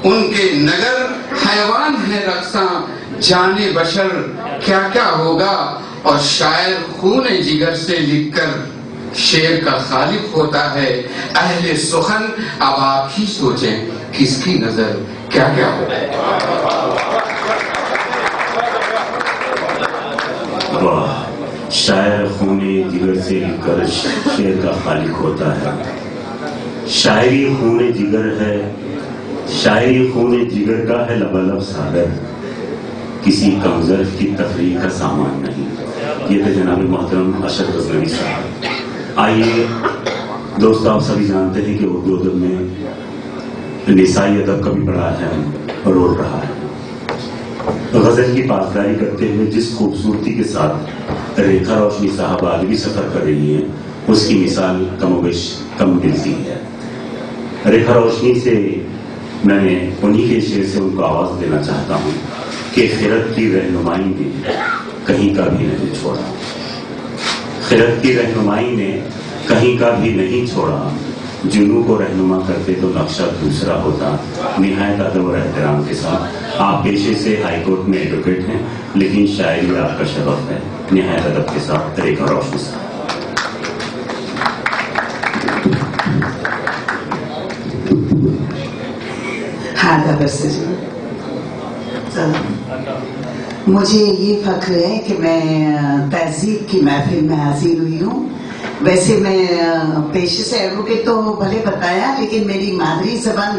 ان کے نگر حیوان ہے رقصاں جانے بشر کیا کیا ہوگا، اور شاعر خون جگر سے لکھ کر شعر کا خالق ہوتا ہے۔ اہل سخن اب آپ ہی سوچیں کس کی نظر کیا کیا ہوگا۔ واہ، شاعر خون جگر سے لکھ کر شعر کا خالق ہوتا ہے۔ شاعری خون جگر ہے، شاعری خون جگر کا ہے لبالب ساگر، کسی کمزرف کی تفریح کا سامان نہیں۔ یہ تھے جناب محترم اشرف غزنوی صاحب۔ آئیے دوست، آپ سبھی جانتے ہیں کہ اردو ادب میں نسائی ادب کا بھی بڑا اہم رول رہا ہے۔ غزل کی پاسداری کرتے ہوئے جس خوبصورتی کے ساتھ ریکھا روشنی صاحب آج بھی سفر کر رہی ہیں، اس کی مثال کم و بیش کم دلسی ہے۔ ریکھا روشنی سے میں نے انہی کے شعر سے ان کو آواز دینا چاہتا ہوں کہ خرد کی رہنمائی نے کہیں کا بھی نہیں چھوڑا، خرد کی رہنمائی نے کہیں کا بھی نہیں چھوڑا، جنوں کو رہنما کرتے تو نقشہ دوسرا ہوتا۔ نہایت ادب اور احترام کے ساتھ، آپ پیشے سے ہائی کورٹ میں ایڈوکیٹ ہیں لیکن شاعری آپ کا شغف ہے۔ نہایت ادب کے ساتھ ریکھا روشنی صاحب۔ مجھے یہ فخر ہے کہ میں تہذیب کی محفل میں حاضر ہوئی ہوں۔ ویسے میں پیشے سے ایڈوکیٹ تو بھلے بتایا، لیکن میری مادری زبان